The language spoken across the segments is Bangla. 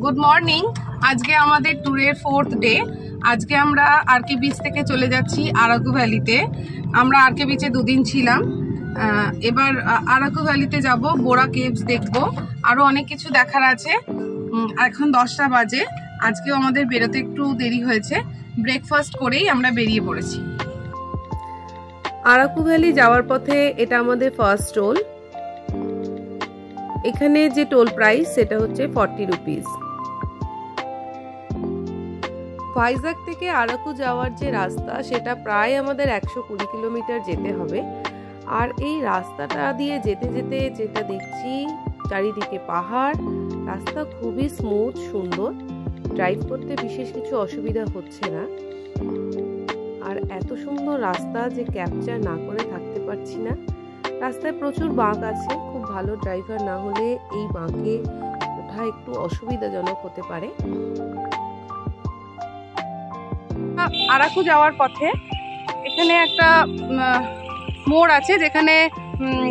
Good morning. আজকে আমাদের ট্যুরের 4th ডে। আজকে আমরা আরকে বিচ থেকে চলে যাচ্ছি আরাকু ভ্যালিতে। আমরা আরকে বিচে 2 দিন ছিলাম। এবার আরাকু ভ্যালিতে যাব, বোরা কেভস দেখব, আরও অনেক কিছু দেখার আছে। এখন 10টা বাজে। আজকেও আমাদের বেরোতে একটু দেরি হয়েছে। ব্রেকফাস্ট করেই আমরা বেরিয়ে পড়েছি। আরাকু ভ্যালি যাওয়ার পথে এটা আমাদের ফার্স্ট টোল। এখানে যে টোল প্রাইস সেটা হচ্ছে 40 রুপিস। ভাইজাগ থেকে আরাকু যাওয়ার যে রাস্তা সেটা প্রায় আমাদের 120 কিলোমিটার যেতে হবে। আর এই রাস্তাটা দিয়ে যেতে যেতে যেটা দেখছি চারিদিকে পাহাড়, রাস্তা খুবই স্মুথ, সুন্দর, ড্রাইভ করতে বিশেষ কিছু অসুবিধা হচ্ছে না। আর এত সুন্দর রাস্তা যে ক্যাপচার না করে থাকতে পারছি না। রাস্তায় প্রচুর বাঁক আছে, খুব ভালো ড্রাইভার না হলে এই বাঁকে ওঠা একটু অসুবিধাজনক হতে পারে। আরাকু যাওয়ার পথে এখানে একটা মোড় আছে যেখানে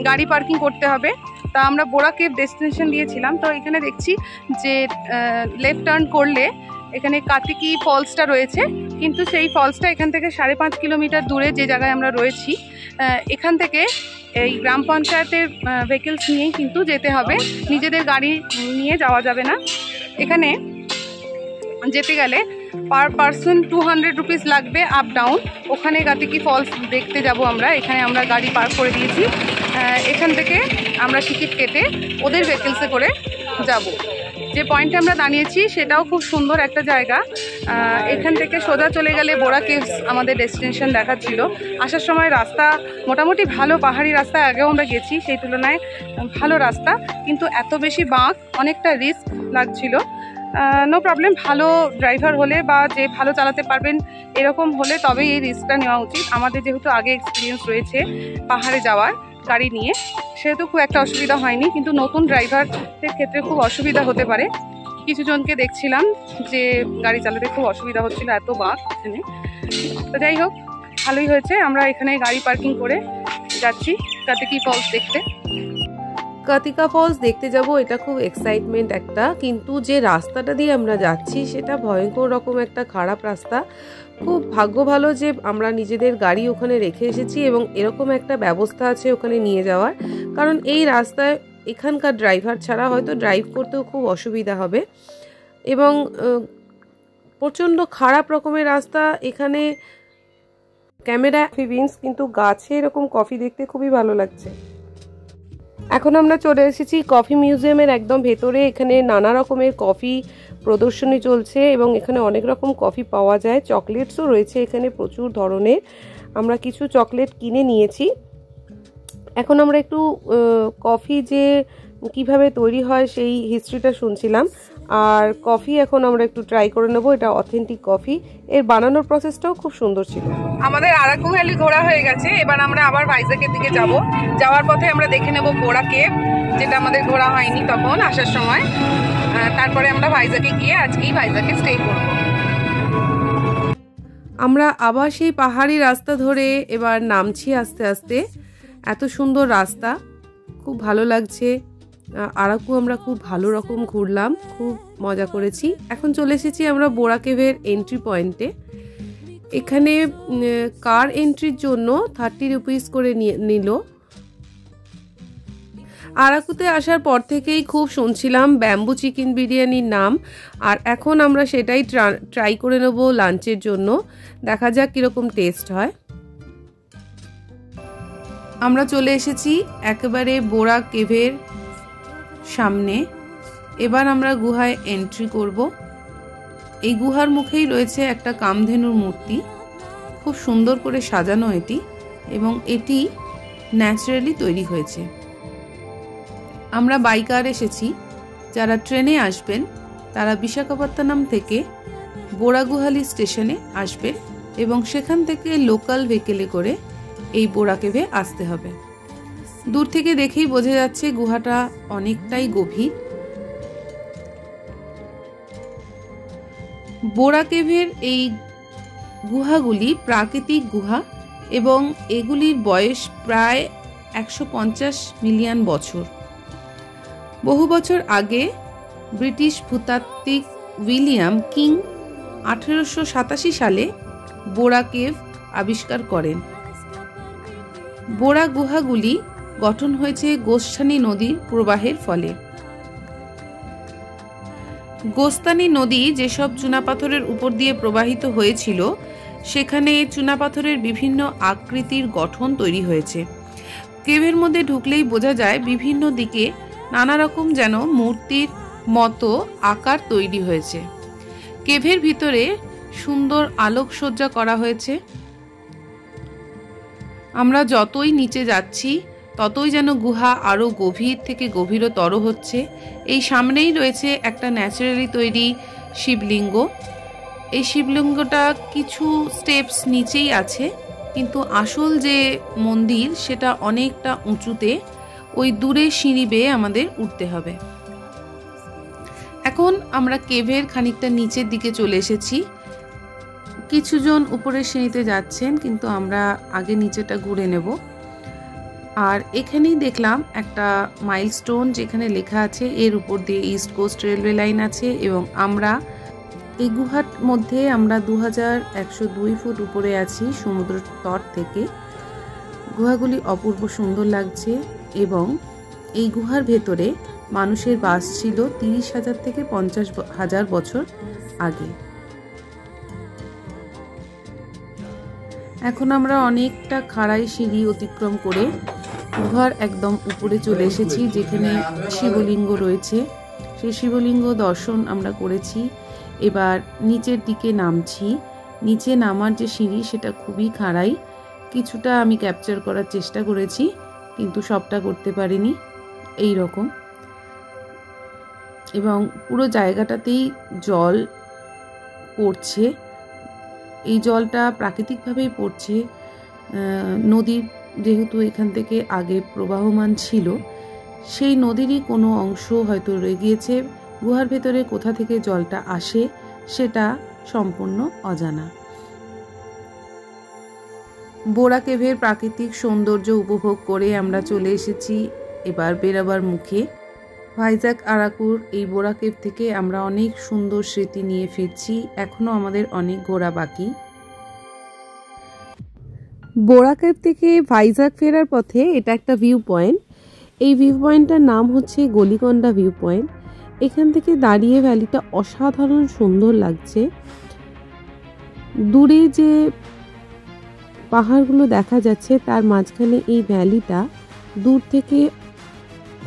গাড়ি পার্কিং করতে হবে। তা আমরা বোরা কেভ ডেস্টিনেশন দিয়েছিলাম, তো এখানে দেখছি যে লেফট টার্ন করলে এখানে কাতিকি ফলসটা রয়েছে, কিন্তু সেই ফলসটা এখান থেকে 5.5 কিলোমিটার দূরে যে জায়গায় আমরা রয়েছি। এখান থেকে এই গ্রাম পঞ্চায়েতের ভেহিকলস নিয়েই কিন্তু যেতে হবে, নিজেদের গাড়ি নিয়ে যাওয়া যাবে না। এখানে যেতে গেলে পার পারসন 200 রুপিস লাগবে আপ ডাউন। ওখানে কাতিকি ফলস দেখতে যাব আমরা। এখানে আমরা গাড়ি পার্ক করে দিয়েছি। এখান থেকে আমরা টিকিট কেটে ওদের ভেহিকলসে করে যাব। যে পয়েন্টে আমরা দাঁড়িয়েছি সেটাও খুব সুন্দর একটা জায়গা। এখান থেকে সোজা চলে গেলে বোরা কেভস আমাদের ডেস্টিনেশন দেখাচ্ছিল। আসার সময় রাস্তা মোটামুটি ভালো, পাহাড়ি রাস্তা আগেও আমরা গেছি, সেই তুলনায় ভালো রাস্তা, কিন্তু এত বেশি বাঁক, অনেকটা রিস্ক লাগছিল। নো প্রবলেম, ভালো ড্রাইভার হলে বা যে ভালো চালাতে পারবেন এরকম হলে তবেই এই রিস্কটা নেওয়া উচিত। আমাদের যেহেতু আগে এক্সপিরিয়েন্স রয়েছে পাহাড়ে যাওয়ার গাড়ি নিয়ে, সেহেতু খুব একটা অসুবিধা হয়নি, কিন্তু নতুন ড্রাইভারদের ক্ষেত্রে খুব অসুবিধা হতে পারে। কিছু জনকে দেখছিলাম যে গাড়ি চালাতে খুব অসুবিধা হচ্ছিল, এত বাঁক এখানে। তো যাই হোক, ভালোই হয়েছে। আমরা এখানে গাড়ি পার্কিং করে যাচ্ছি কাতিকি ফলস দেখতে। কাতিকা ফলস দেখতে যাব, এটা খুব এক্সাইটমেন্ট একটা, কিন্তু যে রাস্তাটা দিয়ে আমরা যাচ্ছি সেটা ভয়ঙ্কর রকম একটা খারাপ রাস্তা। খুব ভাগ্য ভালো যে আমরা নিজেদের গাড়ি ওখানে রেখে এসেছি এবং এরকম একটা ব্যবস্থা আছে ওখানে নিয়ে যাওয়ার, কারণ এই রাস্তায় এখানকার ড্রাইভার ছাড়া হয়তো ড্রাইভ করতেও খুব অসুবিধা হবে এবং প্রচণ্ড খারাপ রকমের রাস্তা। এখানে ক্যামেরা বিনস, কিন্তু গাছে এরকম কফি দেখতে খুবই ভালো লাগছে। এখন আমরা চলে এসেছি কফি মিউজিয়ামের একদম ভেতরে। এখানে নানা রকমের কফি প্রদর্শনী চলছে এবং এখানে অনেক রকম কফি পাওয়া যায়। চকলেটসও রয়েছে এখানে প্রচুর ধরনের। আমরা কিছু চকলেট কিনে নিয়েছি। এখন আমরা একটু কফি যে কিভাবে তৈরি হয় সেই হিস্ট্রিটা শুনছিলাম, আর কফি এখন আমরা একটু ট্রাই করে নেব। এটা অথেন্টিক কফি, এর বানানোর প্রসেসটাও খুব সুন্দর ছিল। আমাদের আরাকু ভ্যালি ঘোরা হয়ে গেছে, এবার আমরা আবার ভাইজাগের দিকে যাব। যাওয়ার পথে আমরা দেখে নেব বোরা কেভ, যেটা আমাদের ঘোরা হয়নি তখন আসার সময়। তারপরে আমরা ভাইজাগে গিয়ে আজকেই ভাইজাগে স্টে করব। আমরা আবার সেই পাহাড়ি রাস্তা ধরে এবার নামছি আস্তে আস্তে। এত সুন্দর রাস্তা, খুব ভালো লাগছে। আরাকু আমরা খুব ভালো রকম ঘুরলাম, খুব মজা করেছি। এখন চলে এসেছি আমরা বোরা কেভের এন্ট্রি পয়েন্টে। এখানে কার এন্ট্রির জন্য 30 রুপিস করে নিল। আরাকুতে আসার পর থেকেই খুব শুনছিলাম ব্যাম্বু চিকেন বিরিয়ানির নাম, আর এখন আমরা সেটাই ট্রাই করে নেব লাঞ্চের জন্য। দেখা যাক কীরকম টেস্ট হয়। আমরা চলে এসেছি একেবারে বোরা কেভের সামনে। এবার আমরা গুহায় এন্ট্রি করব। এই গুহার মুখেই রয়েছে একটা কামধেনুর মূর্তি, খুব সুন্দর করে সাজানো এটি, এবং এটি ন্যাচারালি তৈরি হয়েছে। আমরা বাইকার এসেছি। যারা ট্রেনে আসবেন তারা বিশাখাপত্তনম থেকে বোরাগুহালি স্টেশনে আসবেন এবং সেখান থেকে লোকাল ভেহিকেলে করে এই বোরা কেভে আসতে হবে। দূর থেকে দেখেই বোঝা যাচ্ছে গুহাটা অনেকটাই গভীর। বোরা কেভের এই গুহাগুলি প্রাকৃতিক গুহা এবং এগুলির বয়স প্রায় 150 মিলিয়ন বছর। বহু বছর আগে ব্রিটিশ ভূতাত্ত্বিক উইলিয়াম কিং 1887 সালে বোরা কেভ আবিষ্কার করেন। বোরা গুহাগুলি গঠন হয়েছে গোস্তানি নদীর প্রবাহের ফলে। গোস্তানি নদী যেসব চুনাপাথরের উপর দিয়ে প্রবাহিত হয়েছিল সেখানে চুনাপাথরের বিভিন্ন আকৃতির গঠন তৈরি হয়েছে। কেভের মধ্যে ঢুকলেই বোঝা যায় বিভিন্ন দিকে নানা রকম যেন মূর্তির মতো আকার তৈরি হয়েছে। কেভের ভিতরে সুন্দর আলোকসজ্জা করা হয়েছে। আমরা যতই নিচে যাচ্ছি ততই যেন গুহা আরও গভীর থেকে গভীরতর হচ্ছে। এই সামনেই রয়েছে একটা ন্যাচারালি তৈরি শিবলিঙ্গ। এই শিবলিঙ্গটা কিছু স্টেপস নিচেই আছে, কিন্তু আসল যে মন্দির সেটা অনেকটা উঁচুতে, ওই দূরে সিঁড়ি বেয়ে আমাদের উঠতে হবে। এখন আমরা কেভের খানিকটা নিচের দিকে চলে এসেছি। কিছুজন উপরের সিঁড়িতে যাচ্ছেন, কিন্তু আমরা আগে নিচেটা ঘুরে নেব। আর এখানেই দেখলাম একটা মাইলস্টোন যেখানে লেখা আছে এর উপর দিয়ে ইস্ট কোস্ট রেলওয়ে লাইন আছে, এবং আমরা এই গুহার মধ্যে আমরা 2102 ফুট উপরে আছি সমুদ্র তট থেকে। গুহাগুলি অপূর্ব সুন্দর লাগছে, এবং এই গুহার ভেতরে মানুষের বাস ছিল 30,000 থেকে 50,000 বছর আগে। এখন আমরা অনেকটা খাড়াই সিঁড়ি অতিক্রম করে গুহার একদম উপরে চলে এসেছি, যেখানে শিবলিঙ্গ রয়েছে। সেই শিবলিঙ্গ দর্শন আমরা করেছি। এবার নিচের দিকে নামছি। নিচে নামার যে সিঁড়ি সেটা খুবই খাড়াই। কিছুটা আমি ক্যাপচার করার চেষ্টা করেছি, কিন্তু সবটা করতে পারিনি। এই রকম, এবং পুরো জায়গাটাতেই জল পড়ছে। এই জলটা প্রাকৃতিকভাবেই পড়ছে। নদীর যেহেতু এখান থেকে আগে প্রবাহমান ছিল, সেই নদীরই কোনো অংশ হয়তো রয়ে গিয়েছে। গুহার ভেতরে কোথা থেকে জলটা আসে সেটা সম্পূর্ণ অজানা। বোরা কেভের প্রাকৃতিক সৌন্দর্য উপভোগ করে আমরা চলে এসেছি এবার বেরাবার মুখে। ভাইজাগ আরাকুর এই বোরা কেভ থেকে আমরা অনেক সুন্দর স্মৃতি নিয়ে ফিরছি। এখনও আমাদের অনেক ঘোরা বাকি। বোরা কেভ থেকে ভাইজাগ ফেরার পথে এটা একটা ভিউ পয়েন্ট। এই ভিউ পয়েন্টটার নাম হচ্ছে গলিকন্ডা ভিউ পয়েন্ট। এখান থেকে দাঁড়িয়ে ভ্যালিটা অসাধারণ সুন্দর লাগছে। দূরে যে পাহাড়গুলো দেখা যাচ্ছে তার মাঝখানে এই ভ্যালিটা দূর থেকে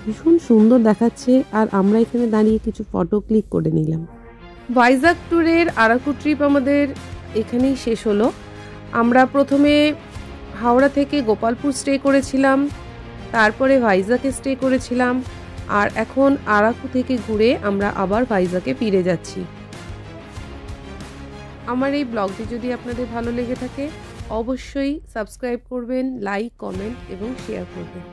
ভীষণ সুন্দর দেখাচ্ছে। আর আমরা এখানে দাঁড়িয়ে কিছু ফটো ক্লিক করে নিলাম। ভাইজাগ ট্যুরের আরাকু ট্রিপ আমাদের এখানেই শেষ হলো। আমরা প্রথমে হাওড়া থেকে গোপালপুর স্টে করেছিলাম, তারপরে ভাইজাগে স্টে করেছিলাম, আর এখন আরাকু থেকে ঘুরে আমরা আবার ভাইজাগে ফিরে যাচ্ছি। আমার এই ব্লগটি যদি আপনাদের ভালো লেগে থাকে অবশ্যই সাবস্ক্রাইব করবেন, লাইক, কমেন্ট এবং শেয়ার করবেন।